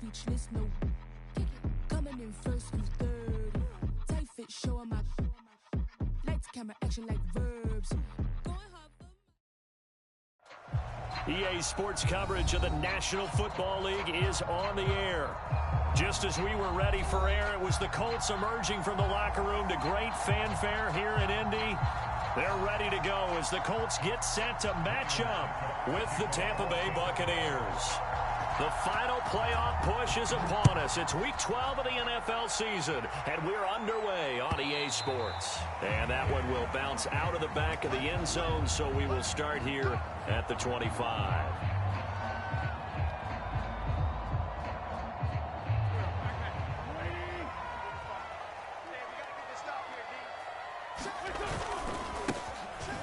speechless, no. Coming in first and third. Tight fit, show 'em my lights, camera, action like verbs. EA Sports coverage of the National Football League is on the air. Just as we were ready for air, it was the Colts emerging from the locker room to great fanfare here in Indy. They're ready to go as the Colts get set to match up with the Tampa Bay Buccaneers. The final playoff push is upon us. It's Week 12 of the NFL season, and we're underway on EA Sports. And that one will bounce out of the back of the end zone, so we will start here at the 25.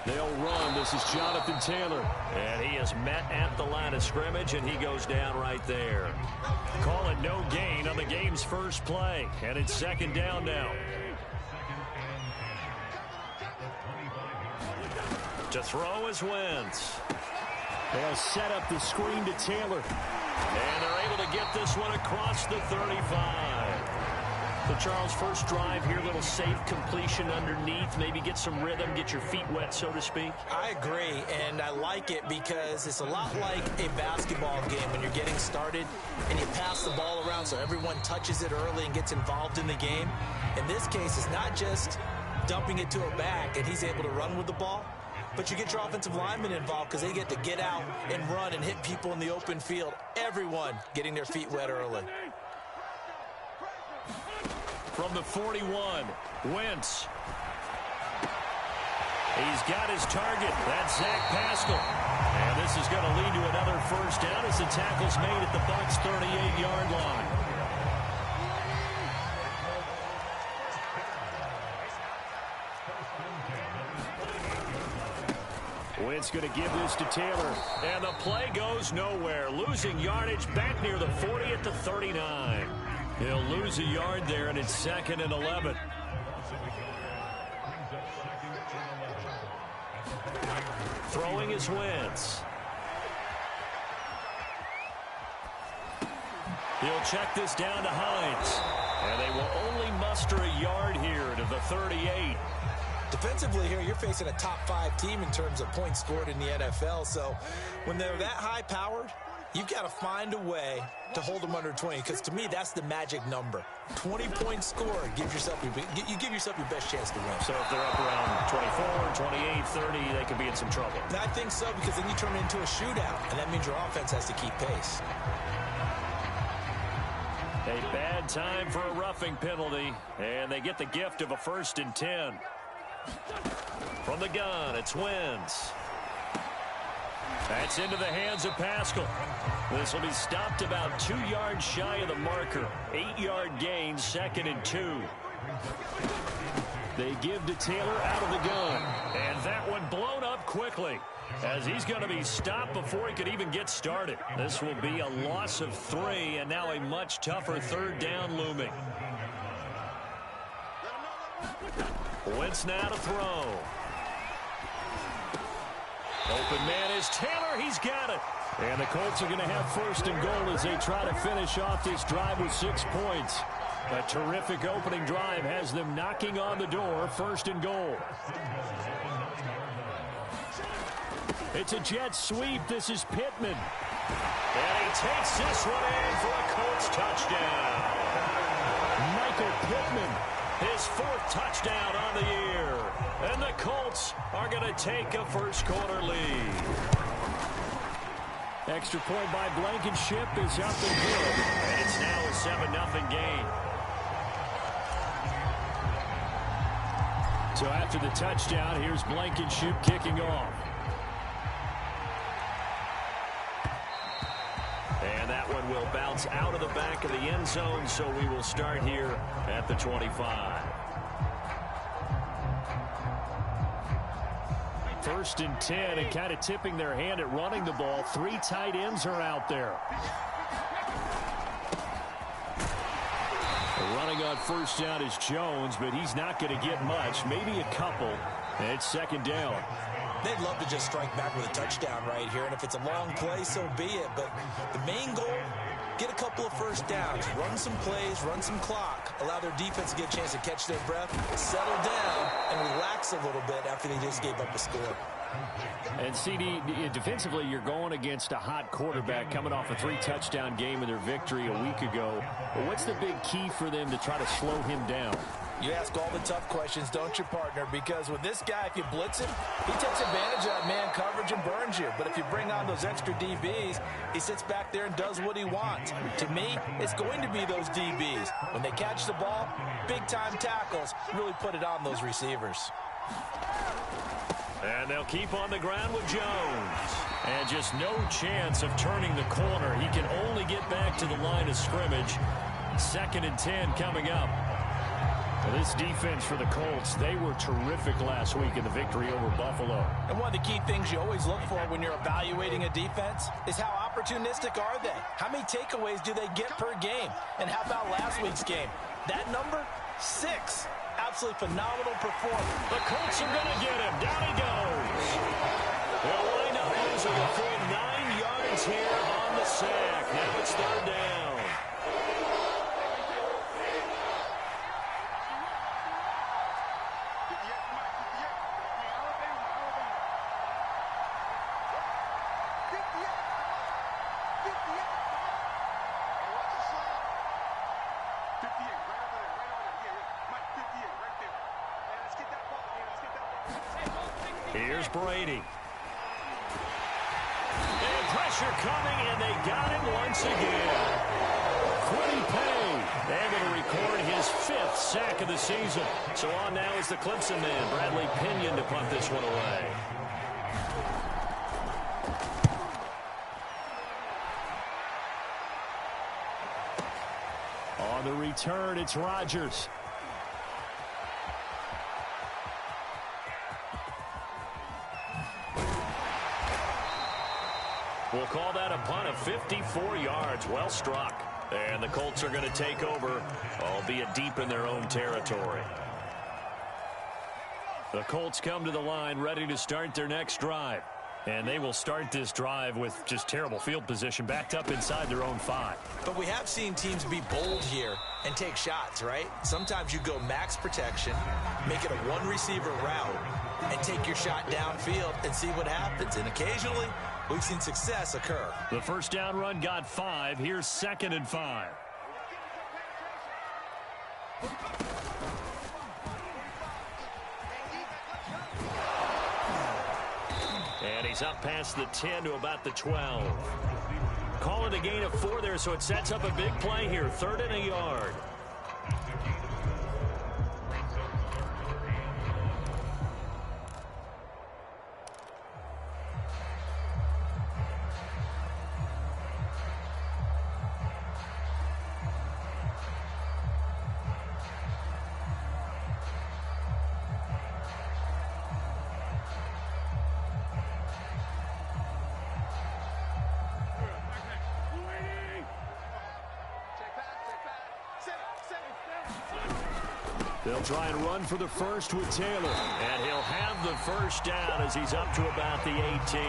They'll run. This is Jonathan Taylor. And he is met at the line of scrimmage, and he goes down right there. Call it no gain on the game's first play. And it's second down now. To throw is Wentz. They'll set up the screen to Taylor. And they're able to get this one across the 35. So, Charles, first drive here, little safe completion underneath, maybe get some rhythm, get your feet wet, so to speak. I agree, and I like it because it's a lot like a basketball game when you're getting started and you pass the ball around so everyone touches it early and gets involved in the game. In this case, it's not just dumping it to a back and he's able to run with the ball, but you get your offensive linemen involved because they get to get out and run and hit people in the open field. Everyone getting their feet wet early. From the 41, Wentz. He's got his target. That's Zach Pascal. And this is going to lead to another first down as the tackle's made at the Bucs' 38-yard line. Wentz going to give this to Taylor. And the play goes nowhere. Losing yardage back near the 40 at the 39. He'll lose a yard there, and it's second and 11. Throwing is Wentz. He'll check this down to Hines. And they will only muster a yard here to the 38. Defensively here, you're facing a top-5 team in terms of points scored in the NFL. So when they're that high-powered, you've got to find a way to hold them under 20, because to me, that's the magic number. 20-point score, you give yourself your best chance to win. So if they're up around 24, 28, 30, they could be in some trouble. And I think so, because then you turn it into a shootout, and that means your offense has to keep pace. A bad time for a roughing penalty, and they get the gift of a 1st and 10. From the gun, it's Wentz. That's into the hands of Pascal. This will be stopped about 2 yards shy of the marker. 8-yard gain, 2nd and 2. They give to Taylor out of the gun. And that one blown up quickly as he's going to be stopped before he could even get started. This will be a loss of 3 and now a much tougher 3rd down looming. Wentz now to throw. Open man is Taylor. He's got it. And the Colts are going to have 1st and goal as they try to finish off this drive with 6 points. A terrific opening drive has them knocking on the door. 1st and goal. It's a jet sweep. This is Pittman. And he takes this one in for a Colts touchdown. Michael Pittman, his 4th touchdown on the year. And the Colts are going to take a first-quarter lead. Extra point by Blankenship is up and good. And it's now a 7-0 game. So after the touchdown, here's Blankenship kicking off. And that one will bounce out of the back of the end zone, so we will start here at the 25. 1st and 10, and kind of tipping their hand at running the ball. 3 tight ends are out there. Running on 1st down is Jones, but he's not going to get much, maybe a couple. And it's 2nd down. They'd love to just strike back with a touchdown right here, and if it's a long play, so be it. But the main goal get a couple of first downs, run some plays, run some clock, allow their defense to get a chance to catch their breath, settle down, and relax a little bit after they just gave up a score. And CD, defensively, you're going against a hot quarterback coming off a 3-touchdown game in their victory a week ago. But what's the big key for them to try to slow him down? You ask all the tough questions, don't you, partner? Because with this guy, if you blitz him, he takes advantage of man coverage and burns you. But if you bring on those extra DBs, he sits back there and does what he wants. To me, it's going to be those DBs. When they catch the ball, big-time tackles really put it on those receivers. And they'll keep on the ground with Jones. And just no chance of turning the corner. He can only get back to the line of scrimmage. 2nd and 10 coming up. Well, this defense for the Colts, they were terrific last week in the victory over Buffalo. And one of the key things you always look for when you're evaluating a defense is how opportunistic are they? How many takeaways do they get per game? And how about last week's game? That number, 6. Absolutely phenomenal performance. The Colts are going to get him. Down he goes. They'll wind up losing a full 9 yards here on the sack. Now it's 3rd down. Here's Brady. And pressure coming, and they got him once again. Quiddy Pay able to record his 5th sack of the season. So on now is the Clemson man, Bradley Pinion, to punt this one away. On the return, it's Rodgers. We'll call that a punt of 54 yards. Well struck. And the Colts are going to take over, albeit deep in their own territory. The Colts come to the line ready to start their next drive. And they will start this drive with just terrible field position, backed up inside their own 5. But we have seen teams be bold here and take shots, right? Sometimes you go max protection, make it a one-receiver route, and take your shot downfield and see what happens. And occasionally, we've seen success occur. The first down run got 5. Here's 2nd and 5. And he's up past the 10 to about the 12. Call it a gain of 4 there, so it sets up a big play here. 3rd and a yard. They'll try and run for the first with Taylor. And he'll have the first down as he's up to about the 18.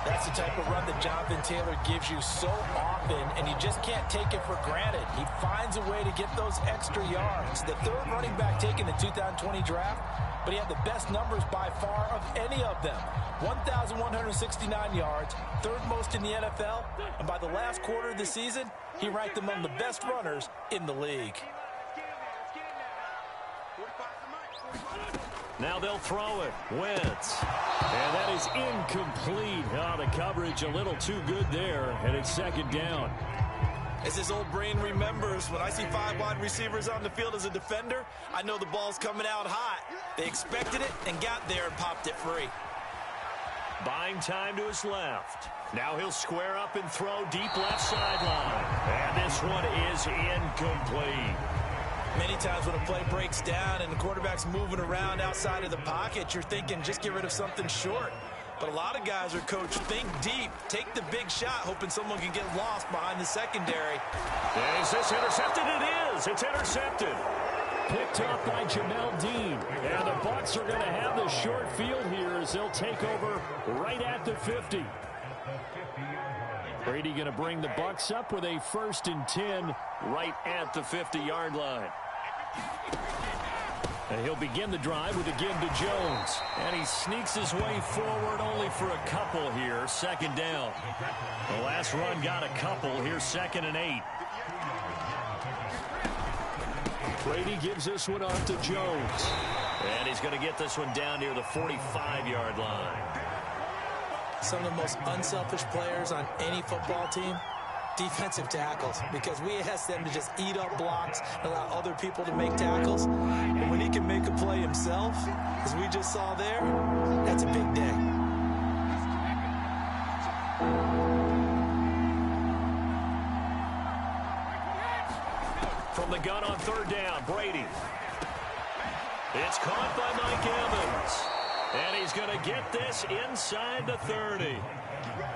That's the type of run that Jonathan Taylor gives you so often, and you just can't take it for granted. He finds a way to get those extra yards. The 3rd running back taken in the 2020 draft, but he had the best numbers by far of any of them. 1,169 yards, 3rd most in the NFL, and by the last quarter of the season, he ranked among the best runners in the league. Now they'll throw it. Wentz. And that is incomplete. Oh, the coverage a little too good there, and it's 2nd down. As his old brain remembers, when I see 5 wide receivers on the field as a defender, I know the ball's coming out hot. They expected it and got there and popped it free. Buying time to his left. Now he'll square up and throw deep left sideline. And this one is incomplete. Many times when a play breaks down and the quarterback's moving around outside of the pocket, you're thinking just get rid of something short. But a lot of guys are coached, think deep, take the big shot, hoping someone can get lost behind the secondary. Is this intercepted? It is. It's intercepted. Picked up by Jamel Dean. And the Bucs are going to have the short field here as they'll take over right at the 50. Brady going to bring the Bucks up with a 1st and 10 right at the 50-yard line. And he'll begin the drive with a give to Jones. And he sneaks his way forward only for a couple here. 2nd down. The last run got a couple. Here's 2nd and 8. Brady gives this one off to Jones. And he's going to get this one down near the 45-yard line. Some of the most unselfish players on any football team, defensive tackles, because we ask them to just eat up blocks and allow other people to make tackles. And when he can make a play himself, as we just saw there, that's a big day. From the gun on 3rd down, Brady. It's caught by Mike Evans. And he's going to get this inside the 30.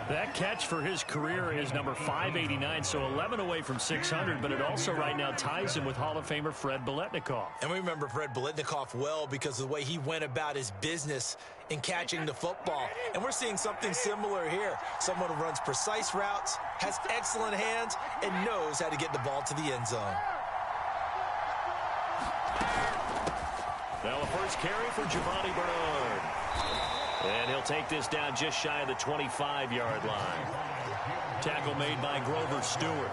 That catch for his career is number 589, so 11 away from 600, but it also right now ties him with Hall of Famer Fred Biletnikoff. And we remember Fred Biletnikoff well because of the way he went about his business in catching the football. And we're seeing something similar here. Someone who runs precise routes, has excellent hands, and knows how to get the ball to the end zone. Now the first carry for Giovanni Bernard. And he'll take this down just shy of the 25-yard line. Tackle made by Grover Stewart.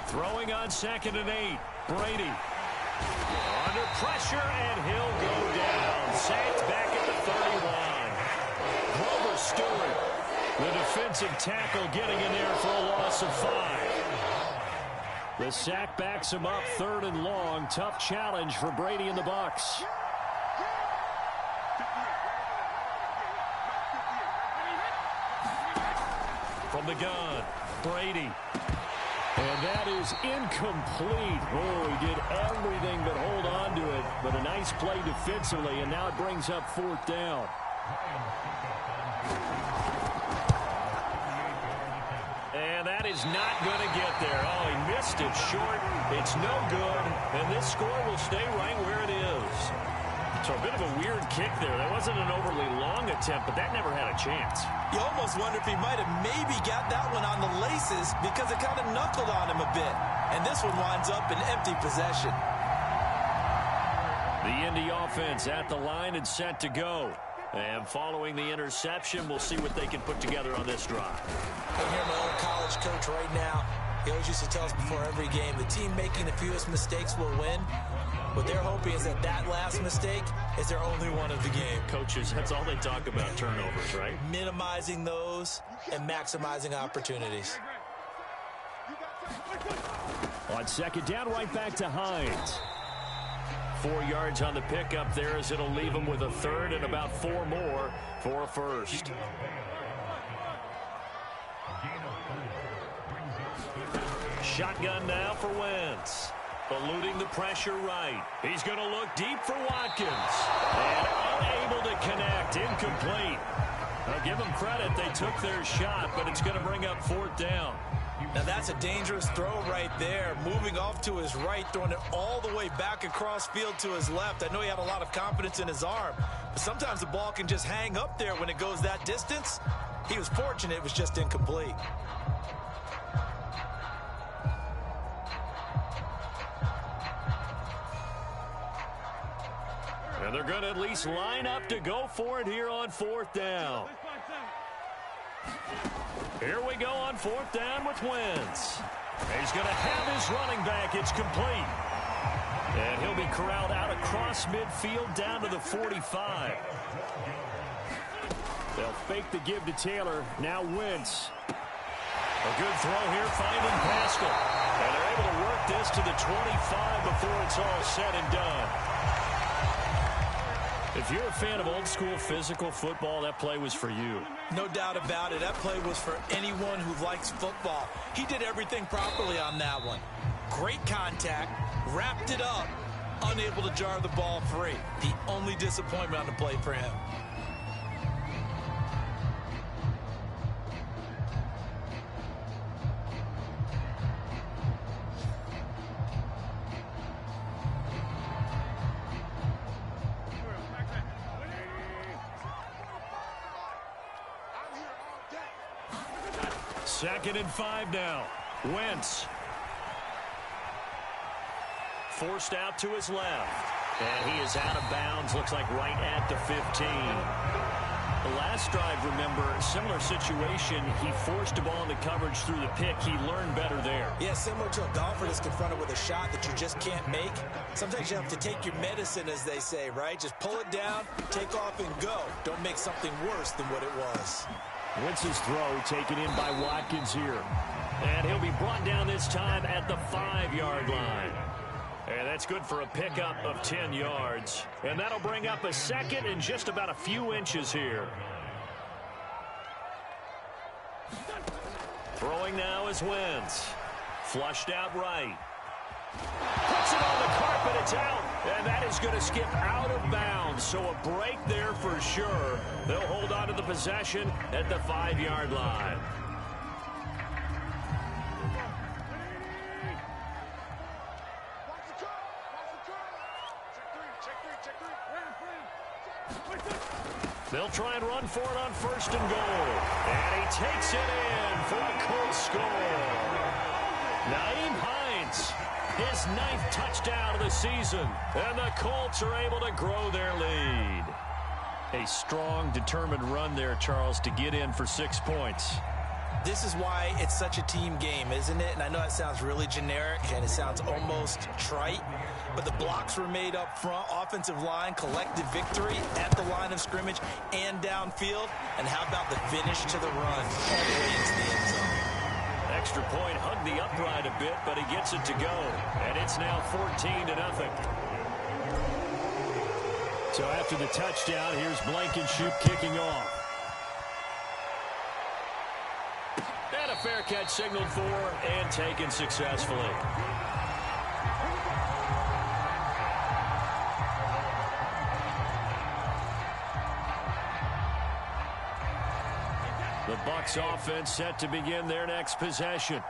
Throwing on 2nd and 8. Brady. Under pressure, and he'll go down. Sacked back at the 31. Grover Stewart, the defensive tackle, getting in there for a loss of 5. The sack backs him up, 3rd and long. Tough challenge for Brady and the Bucks. From the gun, Brady. And that is incomplete. Oh, he did everything but hold on to it. But a nice play defensively, and now it brings up 4th down. And that is not going to get there. Oh, he missed it short. It's no good. And this score will stay right where it is. So a bit of a weird kick there. That wasn't an overly long attempt, but that never had a chance. You almost wonder if he might have maybe got that one on the laces because it kind of knuckled on him a bit. And this one winds up in empty possession. The Indy offense at the line and set to go. And following the interception, we'll see what they can put together on this drive. I hear my old college coach right now. He always used to tell us before every game, the team making the fewest mistakes will win. What they're hoping is that that last mistake is their only one of the game. Coaches, that's all they talk about, turnovers, right? Minimizing those and maximizing opportunities. On 2nd down, right back to Hines. 4 yards on the pickup there as it'll leave him with a 3rd and about 4 more for a 1st. Shotgun now for Wentz. Eluding the pressure right. He's going to look deep for Watkins. And unable to connect. Incomplete. I'll give them credit. They took their shot, but it's going to bring up 4th down. Now that's a dangerous throw right there. Moving off to his right, throwing it all the way back across field to his left. I know he had a lot of confidence in his arm, but sometimes the ball can just hang up there when it goes that distance. He was fortunate it was just incomplete. And they're going to at least line up to go for it here on 4th down. Here we go on 4th down with Wentz. He's going to have his running back. It's complete. And he'll be corralled out across midfield down to the 45. They'll fake the give to Taylor. Now Wentz. A good throw here, finding Pascal. And they're able to work this to the 25 before it's all said and done. If you're a fan of old-school physical football, that play was for you. No doubt about it. That play was for anyone who likes football. He did everything properly on that one. Great contact, wrapped it up, unable to jar the ball free. The only disappointment on the play for him. 2nd and 5 now. Wentz. Forced out to his left. And he is out of bounds. Looks like right at the 15. The last drive, remember, similar situation. He forced a ball into coverage through the pick. He learned better there. Yeah, similar to a golfer that's confronted with a shot that you just can't make. Sometimes you have to take your medicine, as they say, right? Just pull it down, take off, and go. Don't make something worse than what it was. Wentz's throw taken in by Watkins here. And he'll be brought down this time at the 5-yard line. And that's good for a pickup of 10 yards. And that'll bring up a 2nd and just about a few inches here. Throwing now is Wentz. Flushed out right. Puts it on the carpet. It's out. And that is going to skip out of bounds. So a break there for sure. They'll hold on to the possession at the 5-yard line. They'll try and run for it on 1st and goal. And he takes it in for a Colts score. Nyheim Hines, his 9th touchdown of the season. And the Colts are able to grow their lead. A strong, determined run there, Charles, to get in for 6 points. This is why it's such a team game, isn't it? And I know it sounds really generic and it sounds almost trite, but the blocks were made up front, offensive line, collective victory at the line of scrimmage and downfield. And how about the finish to the run all the way into the end zone? Extra point hugged the upright a bit, but he gets it to go. And it's now 14-0. So after the touchdown, here's Blankenship kicking off. And a fair catch signaled for and taken successfully. The Bucs offense set to begin their next possession.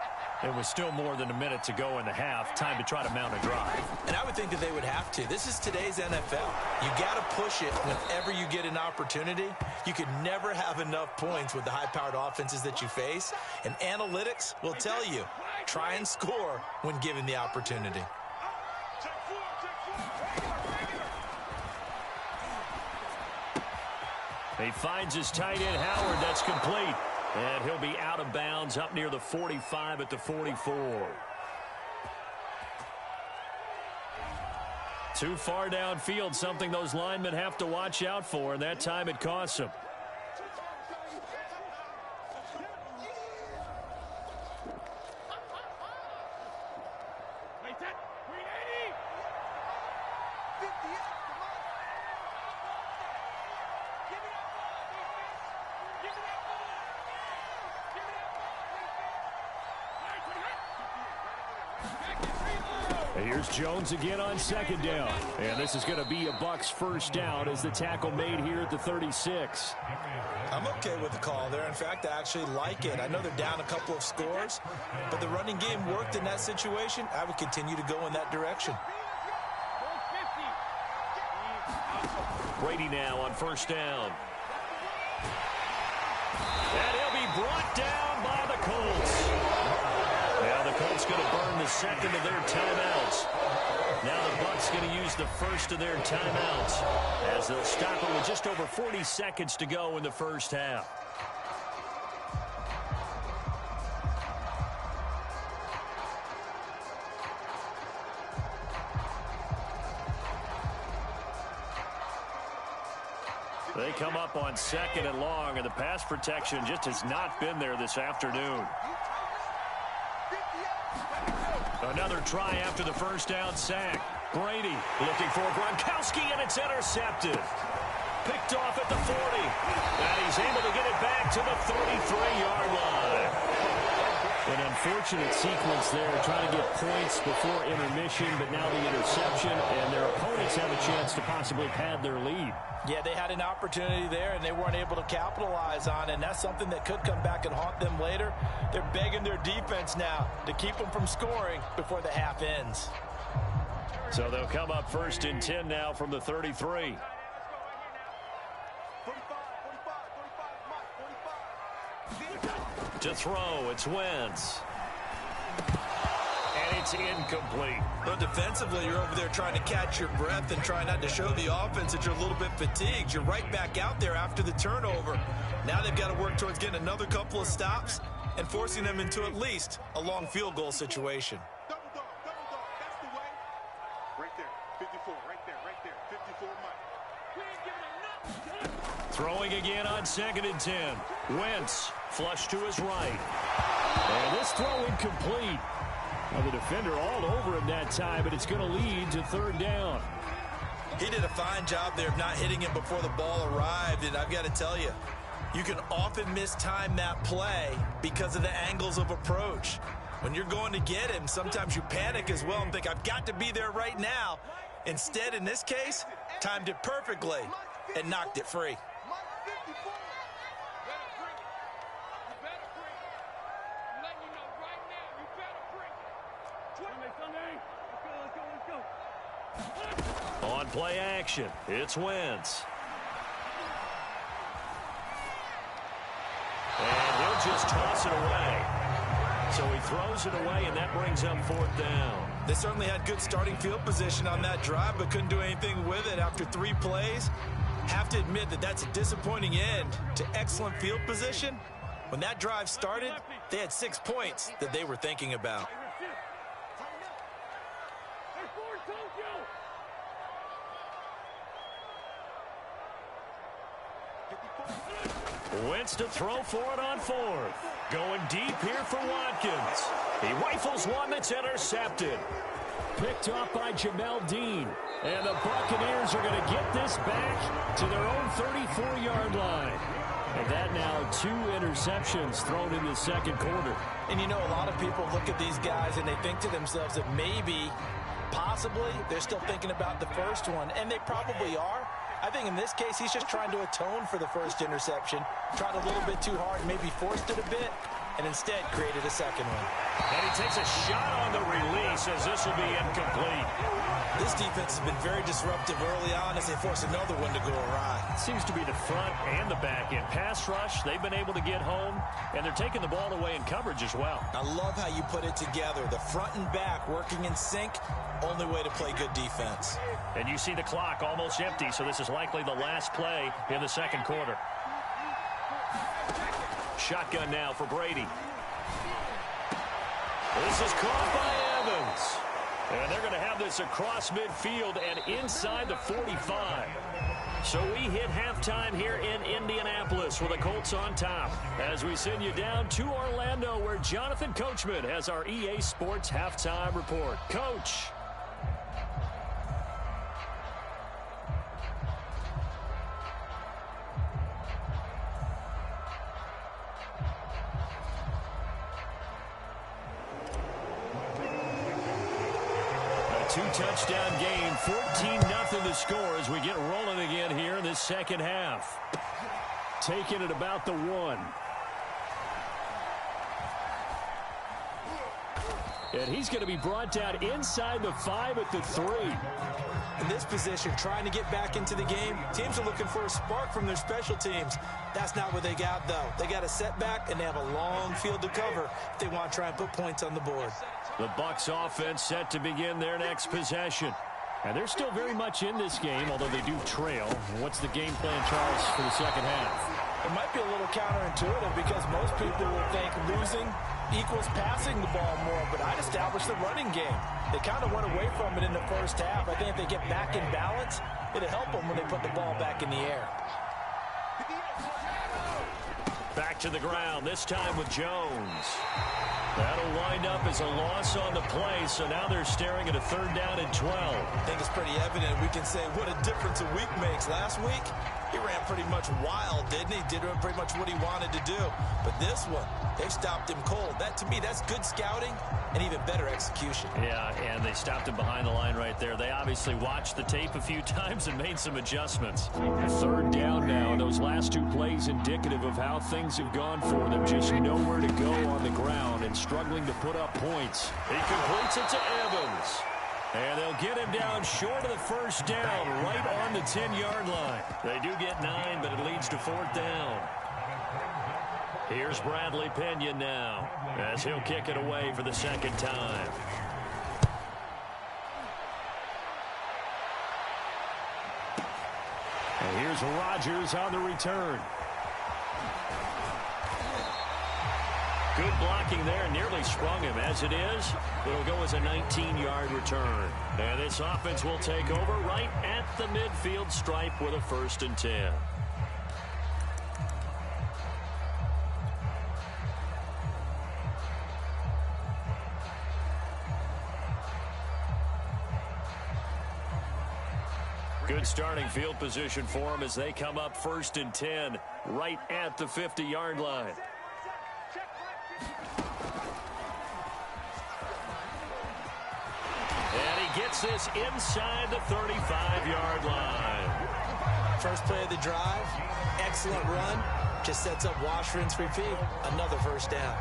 It was still more than a minute to go in the half. Time to try to mount a drive. And I would think that they would have to. This is today's NFL. You got to push it whenever you get an opportunity. You could never have enough points with the high-powered offenses that you face. And analytics will tell you, try and score when given the opportunity. He finds his tight end, Howard. That's complete. And he'll be out of bounds up near the 45 at the 44. Too far downfield, something those linemen have to watch out for, and that time it costs them. Here's Jones again on 2nd down. And this is going to be a Bucs 1st down as the tackle made here at the 36. I'm okay with the call there. In fact, I actually like it. I know they're down a couple of scores, but the running game worked in that situation. I would continue to go in that direction. Brady now on 1st down. And he'll be brought down by the Colts. Now the Colts going to burn the 2nd of their timeouts. Now the Bucs going to use the 1st of their timeouts as they'll stop it with just over 40 seconds to go in the 1st half. They come up on 2nd and long, and the pass protection just has not been there this afternoon. Another try after the 1st down sack. Brady looking for Gronkowski, and it's intercepted. Picked off at the 40. And he's able to get it back to the 33-yard line. An unfortunate sequence there, trying to get points before intermission, but now the interception, and their opponents have a chance to possibly pad their lead. Yeah, they had an opportunity there, and they weren't able to capitalize on it, and that's something that could come back and haunt them later. They're begging their defense now to keep them from scoring before the half ends. So they'll come up 1st and 10 now from the 33. To throw, it's Wentz. And it's incomplete. Well, defensively, you're over there trying to catch your breath and try not to show the offense that you're a little bit fatigued. You're right back out there after the turnover. Now they've got to work towards getting another couple of stops and forcing them into at least a long field goal situation. Double dog, that's the way. Right there, 54, right there, 54 Mike. We ain't giving enough. Throwing again on 2nd and 10. Wentz, flush to his right. And this throw incomplete. Well, the defender all over him that time, but it's going to lead to 3rd down. He did a fine job there of not hitting him before the ball arrived, and I've got to tell you, you can often mistime that play because of the angles of approach. When you're going to get him, sometimes you panic as well and think, I've got to be there right now. Instead, in this case, timed it perfectly and knocked it free. On play action, it's Wentz. And he'll just toss it away. So he throws it away, and that brings up 4th down. They certainly had good starting field position on that drive, but couldn't do anything with it after 3 plays. Have to admit that that's a disappointing end to excellent field position. When that drive started, they had 6 points that they were thinking about. Wentz to throw for it on 4th. Going deep here for Watkins. He rifles one that's intercepted. Picked off by Jamel Dean. And the Buccaneers are going to get this back to their own 34-yard line. And that now 2 interceptions thrown in the 2nd quarter. And you know, a lot of people look at these guys and they think to themselves that maybe, possibly, they're still thinking about the first one. And they probably are. I think in this case, he's just trying to atone for the first interception. Tried a little bit too hard, maybe forced it a bit, and instead created a 2nd one. And he takes a shot on the release as this will be incomplete. This defense has been very disruptive early on as they force another one to go awry. Seems to be the front and the back end. Pass rush, they've been able to get home, and they're taking the ball away in coverage as well. I love how you put it together. The front and back working in sync, only way to play good defense. And you see the clock almost empty, so this is likely the last play in the 2nd quarter. Shotgun now for Brady. This is caught by Evans. And they're going to have this across midfield and inside the 45. So we hit halftime here in Indianapolis with the Colts on top. As we send you down to Orlando, where Jonathan Coachman has our EA Sports halftime report. Coach. Two-touchdown game, 14-0 the score as we get rolling again here in this 2nd half. Taking it about the 1. And he's going to be brought down inside the 5 at the 3. In this position, trying to get back into the game, teams are looking for a spark from their special teams. That's not what they got, though. They got a setback, and they have a long field to cover if they want to try and put points on the board. The Bucs offense set to begin their next possession. And they're still very much in this game, although they do trail. What's the game plan, Charles, for the 2nd half? It might be a little counterintuitive because most people will think losing equals passing the ball more, but I'd establish the running game. They kind of went away from it in the 1st half. I think if they get back in balance, it'll help them when they put the ball back in the air. Back to the ground, this time with Jones. That'll wind up as a loss on the play, so now they're staring at a 3rd down and 12. I think it's pretty evident. We can say what a difference a week makes. Last week, he ran pretty much wild, didn't he? Did pretty much what he wanted to do. But this one, they've stopped him cold. That, to me, that's good scouting and even better execution. Yeah, and they stopped him behind the line right there. They obviously watched the tape a few times and made some adjustments. 3rd down now, and those last 2 plays indicative of how things have gone for them. Just nowhere to go on the ground and struggling to put up points. He completes it to Evans. And they'll get him down short of the 1st down, right on the 10-yard line. They do get 9, but it leads to 4th down. Here's Bradley Pinion now as he'll kick it away for the second time. And here's Rodgers on the return. Good blocking there, nearly sprung him. As it is, it'll go as a 19-yard return. And this offense will take over right at the midfield stripe with a 1st and 10. Good starting field position for them as they come up 1st and 10 right at the 50-yard line. And he gets this inside the 35-yard line. First play of the drive, excellent run, just sets up wash, rinse, repeat. Another 1st down.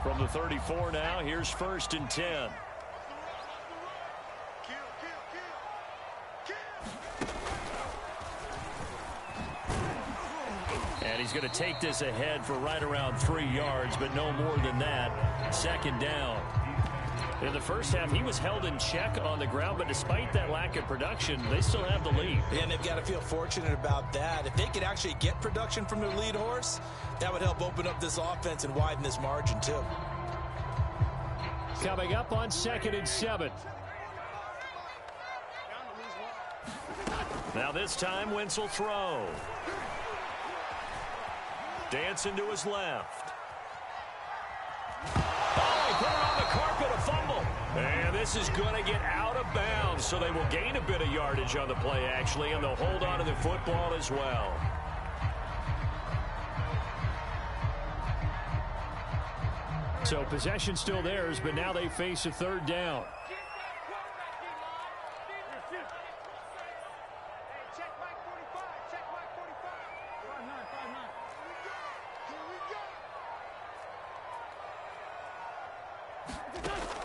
From the 34 now, here's 1st and 10. And he's going to take this ahead for right around 3 yards, but no more than that. 2nd down. In the first half, he was held in check on the ground, but despite that lack of production, they still have the lead. And they've got to feel fortunate about that. If they could actually get production from their lead horse, that would help open up this offense and widen this margin, too. Coming up on 2nd and 7. Now this time, Wentz will throw. Dancing to his left. Oh, he put it on the carpet, a fumble. And this is going to get out of bounds, so they will gain a bit of yardage on the play, actually, and they'll hold on to the football as well. So possession still theirs, but now they face a 3rd down.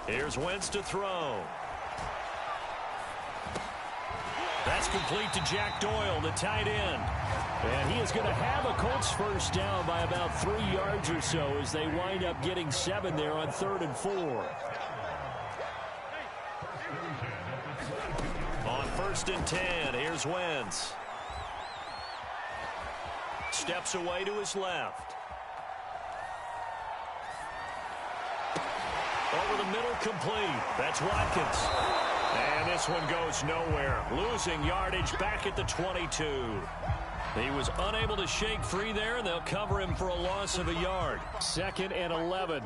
Here's Wentz to throw. That's complete to Jack Doyle, the tight end. And he is going to have a Colts 1st down by about 3 yards or so as they wind up getting 7 there on 3rd and 4. On 1st and 10, here's Wentz. Steps away to his left. Over the middle, complete. That's Watkins. And this one goes nowhere. Losing yardage back at the 22. He was unable to shake free there, and they'll cover him for a loss of a yard. 2nd and 11.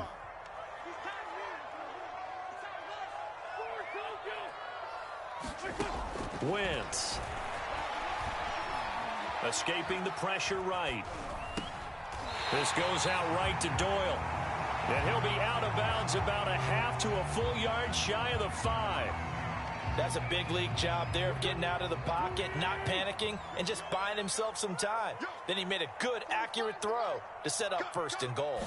Wentz. Escaping the pressure right. This goes out right to Doyle. And he'll be out of bounds about a half to a full yard shy of the 5. That's a big league job there of getting out of the pocket, not panicking, and just buying himself some time. Then he made a good, accurate throw to set up 1st and goal.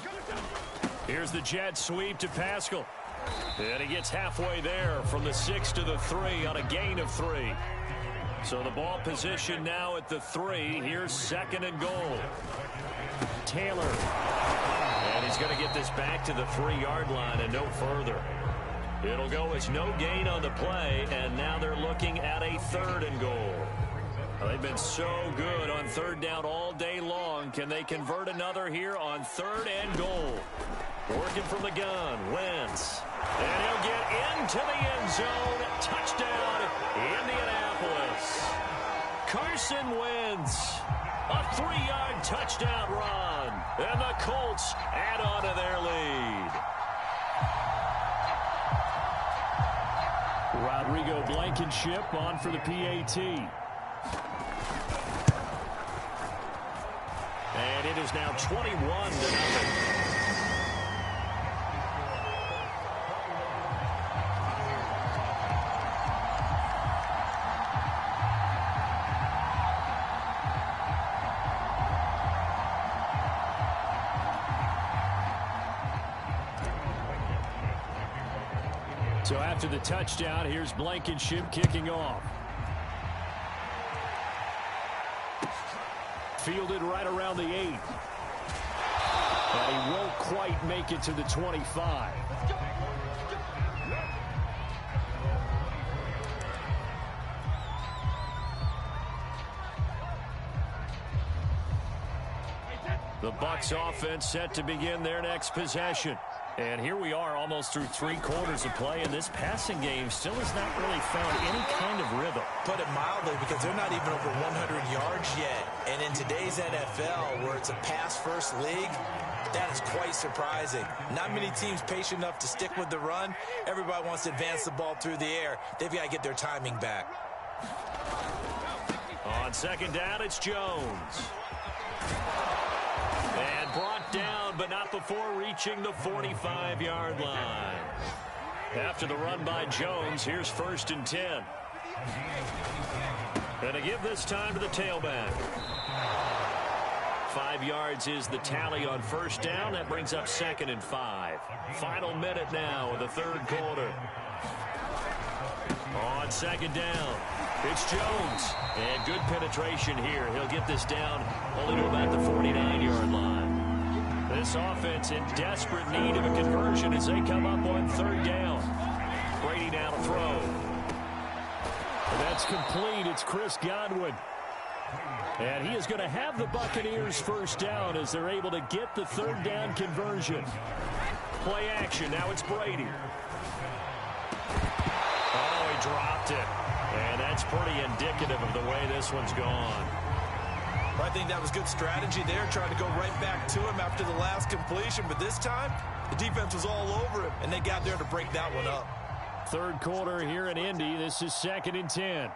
Here's the jet sweep to Pascal. And he gets halfway there from the 6 to the 3 on a gain of 3. So the ball position now at the 3. Here's 2nd and goal. Taylor. And he's going to get this back to the 3-yard line and no further. It'll go as no gain on the play, and now they're looking at a 3rd and goal. They've been so good on 3rd down all day long. Can they convert another here on 3rd and goal? Working from the gun, Wentz. And he'll get into the end zone. Touchdown, Indianapolis. Carson Wentz. A 3-yard touchdown run. And the Colts add on to their lead. Rodrigo Blankenship on for the PAT. And it is now 21-0. So after the touchdown, here's Blankenship kicking off. Fielded right around the 8. And he won't quite make it to the 25. The Bucs offense set to begin their next possession. And here we are almost through 3 quarters of play, and this passing game still has not really found any kind of rhythm. Put it mildly, because they're not even over 100 yards yet. And in today's NFL, where it's a pass-first league, that is quite surprising. Not many teams patient enough to stick with the run. Everybody wants to advance the ball through the air. They've got to get their timing back. On second down, it's Jones. And brought down, but not before reaching the 45-yard line. After the run by Jones, here's 1st and 10. And to give this time to the tailback. 5 yards is the tally on 1st down. That brings up 2nd and 5. Final minute now of the 3rd quarter. On 2nd down, it's Jones. And good penetration here. He'll get this down only to about the 49-yard line. This offense in desperate need of a conversion as they come up on 3rd down. Brady now to throw. And that's complete. It's Chris Godwin. And he is going to have the Buccaneers 1st down as they're able to get the 3rd down conversion. Play action. Now it's Brady. Oh, he dropped it. And that's pretty indicative of the way this one's gone. I think that was good strategy there, trying to go right back to him after the last completion. But this time, the defense was all over him, and they got there to break that one up. 3rd quarter here in Indy. This is 2nd and 10.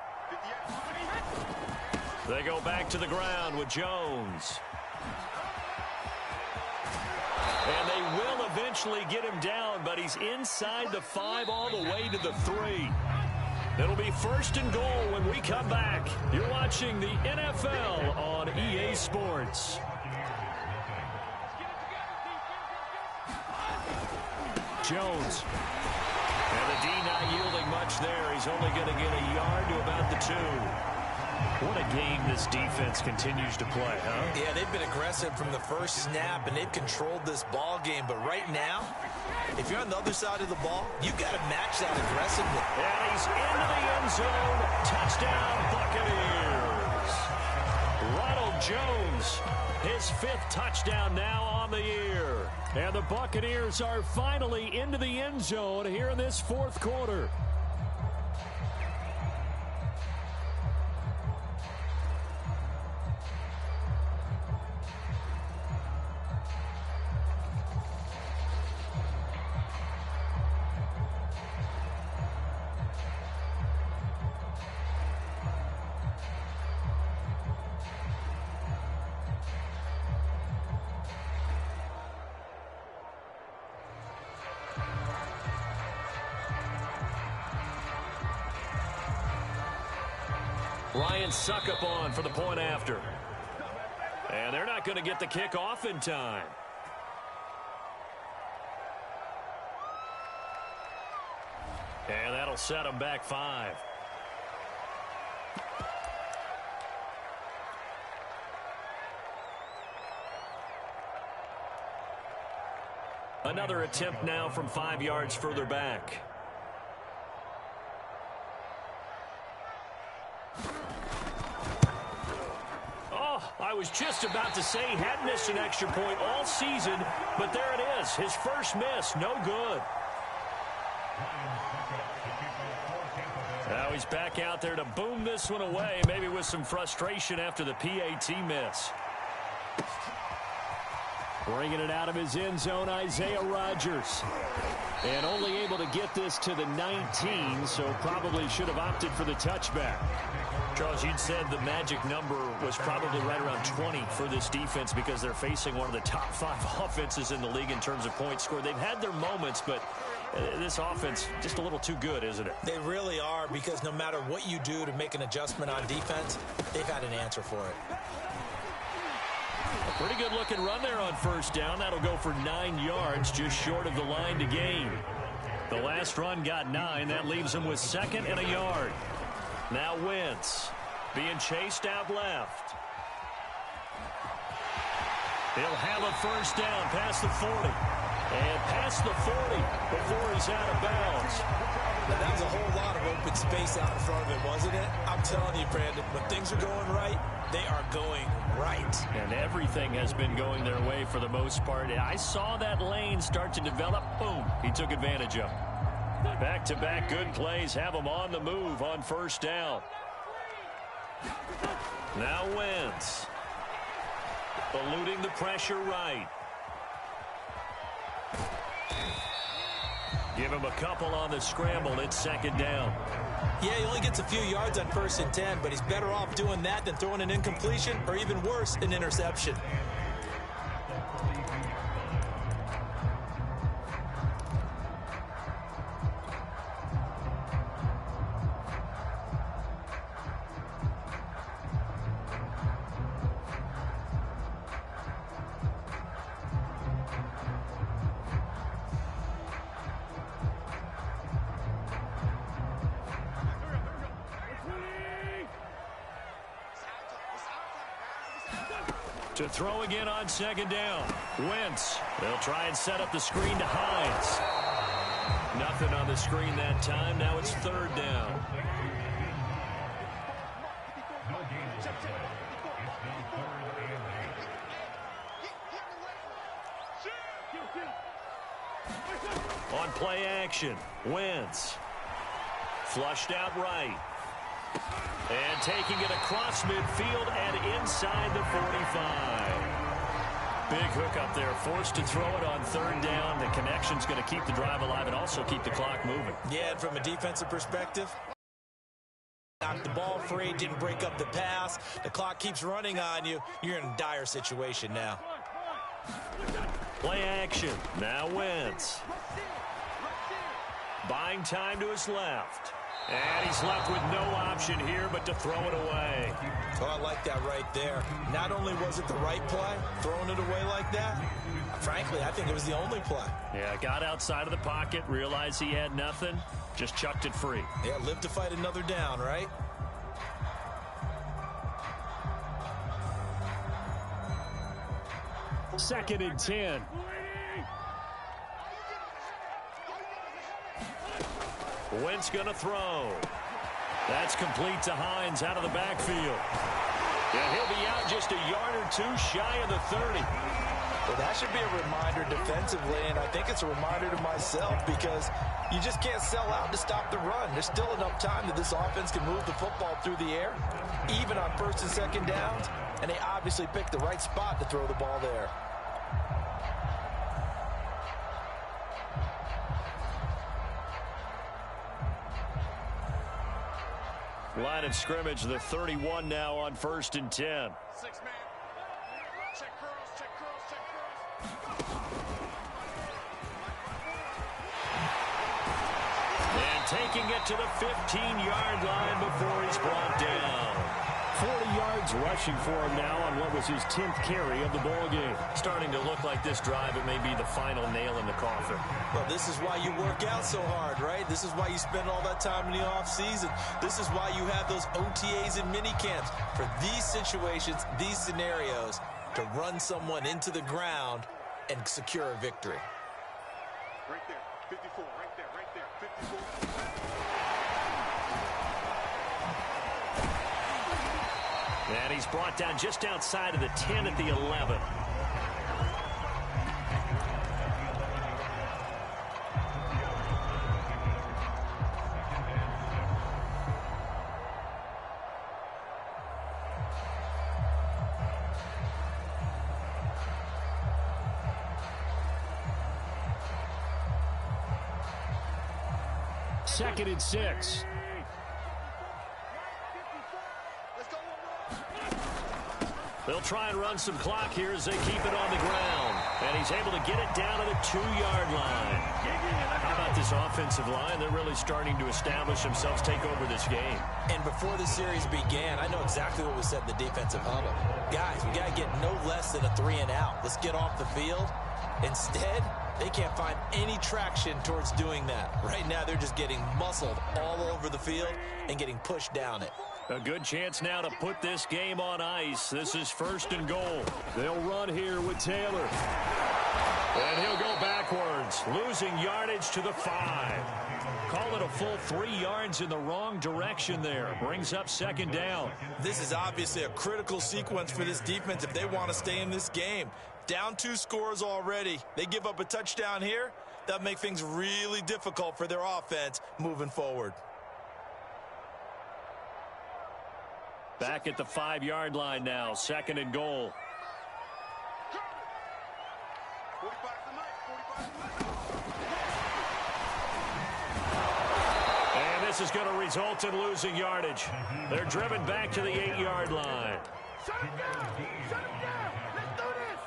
They go back to the ground with Jones. And they will eventually get him down, but he's inside the 5 all the way to the 3. It'll be 1st and goal when we come back. You're watching the NFL on EA Sports. Jones. And the D not yielding much there. He's only going to get a yard to about the 2. What a game this defense continues to play, huh? Yeah, they've been aggressive from the first snap, and they've controlled this ball game. But right now, if you're on the other side of the ball, you've got to match that aggressiveness. And he's into the end zone. Touchdown, Buccaneers. Ronald Jones, his 5th touchdown now on the year. And the Buccaneers are finally into the end zone here in this 4th quarter. Ryan Suckup on for the point after. And they're not going to get the kick off in time. And that'll set them back 5. Another attempt now from 5 yards further back. I was just about to say he had missed an extra point all season, but there it is. His first miss, no good. Now he's back out there to boom this one away, maybe with some frustration after the PAT miss. Bringing it out of his end zone, Isaiah Rodgers. And only able to get this to the 19, so probably should have opted for the touchback. Charles, you'd said the magic number was probably right around 20 for this defense because they're facing one of the top 5 offenses in the league in terms of points scored. They've had their moments, but this offense just a little too good, isn't it? They really are, because no matter what you do to make an adjustment on defense, they've had an answer for it. A pretty good looking run there on 1st down. That'll go for 9 yards, just short of the line to gain. The last run got 9. That leaves him with 2nd and a yard. Now Wentz being chased out left. He'll have a first down past the 40. And past the 40 before he's out of bounds. Now, that was a whole lot of open space out in front of him, wasn't it? I'm telling you, Brandon, when things are going right, they are going right. And everything has been going their way for the most part. I saw that lane start to develop. Boom. He took advantage of it. Back-to-back good plays have him on the move on first down. Now Wentz. Eluding the pressure right. Give him a couple on the scramble. It's 2nd down. Yeah, he only gets a few yards on 1st and 10, but he's better off doing that than throwing an incompletion or even worse, an interception. To throw again on 2nd down. Wentz. They'll try and set up the screen to Hines. Nothing on the screen that time. Now it's 3rd down. On play action, Wentz. Flushed out right. And taking it across midfield and inside the 45. Big hook up there. Forced to throw it on 3rd down. The connection's going to keep the drive alive and also keep the clock moving. Yeah, and from a defensive perspective, knocked the ball free, didn't break up the pass. The clock keeps running on you. You're in a dire situation now. Play action. Now Wentz. Buying time to his left. And he's left with no option here but to throw it away. Oh, I like that right there. Not only was it the right play, throwing it away like that, frankly, I think it was the only play. Yeah, got outside of the pocket, realized he had nothing, just chucked it free. Yeah, live to fight another down, right? Second and 10. Wentz going to throw. That's complete to Hines out of the backfield. Yeah, he'll be out just a yard or 2 shy of the 30. Well, that should be a reminder defensively, and I think it's a reminder to myself because you just can't sell out to stop the run. There's still enough time that this offense can move the football through the air, even on 1st and 2nd downs, and they obviously picked the right spot to throw the ball there. Line of scrimmage, the 31 now on 1st and 10. 6-man. Check curls, check curls, check curls. And taking it to the 15-yard line before he's brought down. 40 yards rushing for him now on what was his 10th carry of the ball game. Starting to look like this drive, it may be the final nail in the coffin. Well, this is why you work out so hard, right? This is why you spend all that time in the offseason. This is why you have those OTAs and mini camps for these situations, these scenarios, to run someone into the ground and secure a victory. Right there, 54, right there, 54. And he's brought down just outside of the 10 at the 11. Second and 6. They'll try and run some clock here as they keep it on the ground. And he's able to get it down to the 2-yard line. How about this offensive line? They're really starting to establish themselves, take over this game. And before the series began, I know exactly what was said in the defensive huddle. Guys, we got to get no less than a 3-and-out. Let's get off the field. Instead, they can't find any traction towards doing that. Right now, they're just getting muscled all over the field and getting pushed down it. A good chance now to put this game on ice. This is 1st and goal. They'll run here with Taylor. And he'll go backwards, losing yardage to the 5. Call it a full 3 yards in the wrong direction there. Brings up 2nd down. This is obviously a critical sequence for this defense if they want to stay in this game. Down 2 scores already. They give up a touchdown here. That'll make things really difficult for their offense moving forward. Back at the 5-yard line now, 2nd and goal. And this is going to result in losing yardage. They're driven back to the 8-yard line. Shut him down! Shut him down! Let's do this!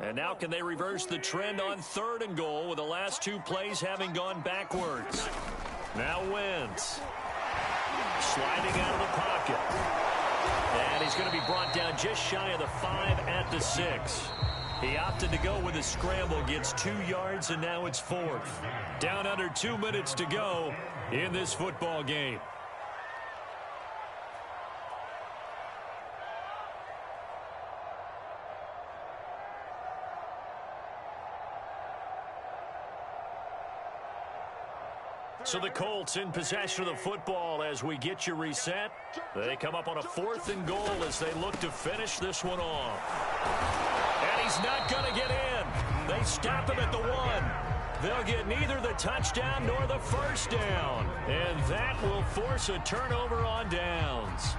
And now can they reverse the trend on 3rd and goal with the last 2 plays having gone backwards? Now Wentz. Sliding out of the pocket. And he's going to be brought down just shy of the 5 at the 6. He opted to go with a scramble, gets 2 yards, and now it's 4th. Down under 2 minutes to go in this football game. So the Colts in possession of the football as we get you reset. They come up on a 4th and goal as they look to finish this one off. And he's not going to get in. They stop him at the 1. They'll get neither the touchdown nor the 1st down. And that will force a turnover on downs.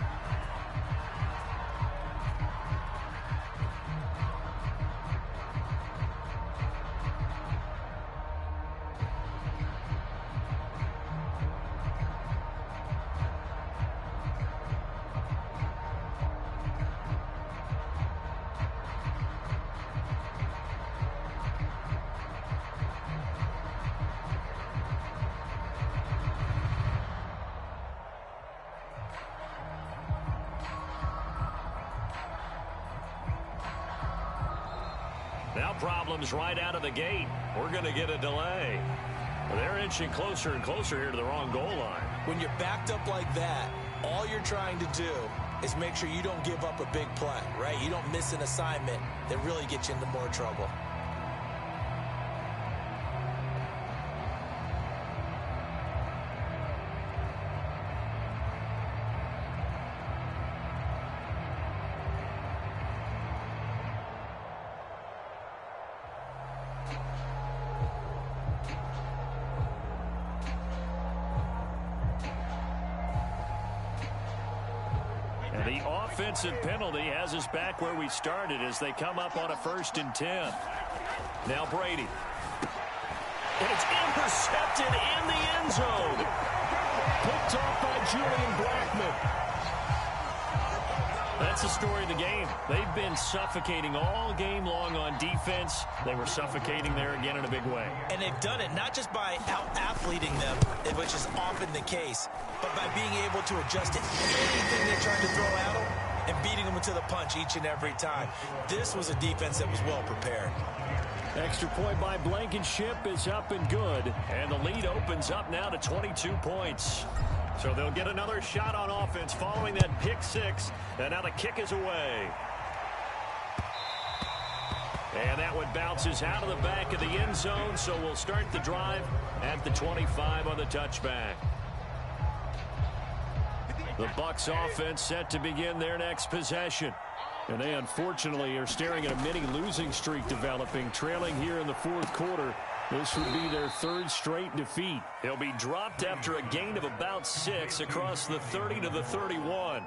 Now problems right out of the gate. We're going to get a delay. They're inching closer and closer here to the wrong goal line. When you're backed up like that, all you're trying to do is make sure you don't give up a big play, right? You don't miss an assignment that really gets you into more trouble. The offensive penalty has us back where we started as they come up on a 1st and 10. Now Brady. And it's intercepted in the end zone. Picked off by Julian Blackmon. That's the story of the game. They've been suffocating all game long on defense. They were suffocating there again in a big way. And they've done it not just by out-athleting them, which is often the case, but by being able to adjust to anything they're trying to throw at them and beating them to the punch each and every time. This was a defense that was well prepared. Extra point by Blankenship is up and good. And the lead opens up now to 22 points. So they'll get another shot on offense following that pick 6. And now the kick is away. And that one bounces out of the back of the end zone. So we'll start the drive at the 25 on the touchback. The Bucs offense set to begin their next possession. And they unfortunately are staring at a mini losing streak developing, trailing here in the 4th quarter. This would be their 3rd straight defeat. They'll be dropped after a gain of about 6 across the 30 to the 31.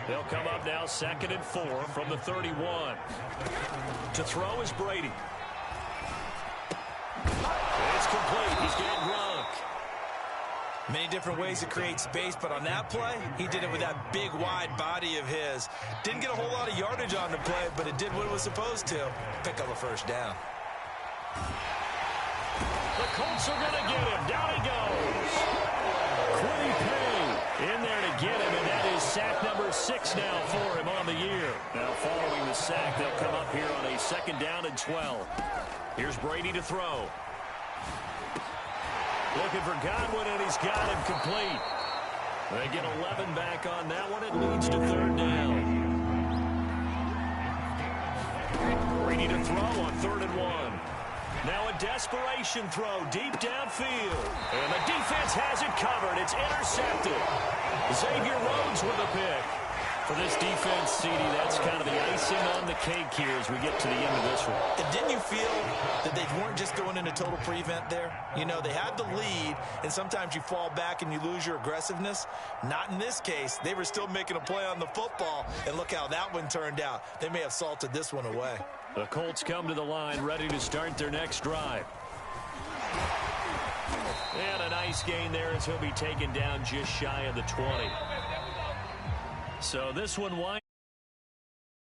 They'll come up now 2nd and 4 from the 31. To throw is Brady. It's complete. He's getting Gronk. Many different ways to create space, but on that play, he did it with that big, wide body of his. Didn't get a whole lot of yardage on the play, but it did what it was supposed to. Pick up a 1st down. The Colts are going to get him. Down he goes. Quiddy Pay in there to get him, and that is sack number 6 now for him on the year. Now following the sack, they'll come up here on a 2nd down and 12. Here's Brady to throw. Looking for Godwin, and he's got him complete. They get 11 back on that one. It leads to 3rd down. Brady to throw on 3rd and 1. Now a desperation throw deep downfield. And the defense has it covered. It's intercepted. Xavier Rhodes with a pick. For this defense, CD, that's kind of the icing on the cake here as we get to the end of this one. And didn't you feel that they weren't just going into total prevent there? You know, they had the lead, and sometimes you fall back and you lose your aggressiveness. Not in this case. They were still making a play on the football, and look how that one turned out. They may have salted this one away. The Colts come to the line, ready to start their next drive. And a nice gain there as he'll be taken down just shy of the 20. So this one winds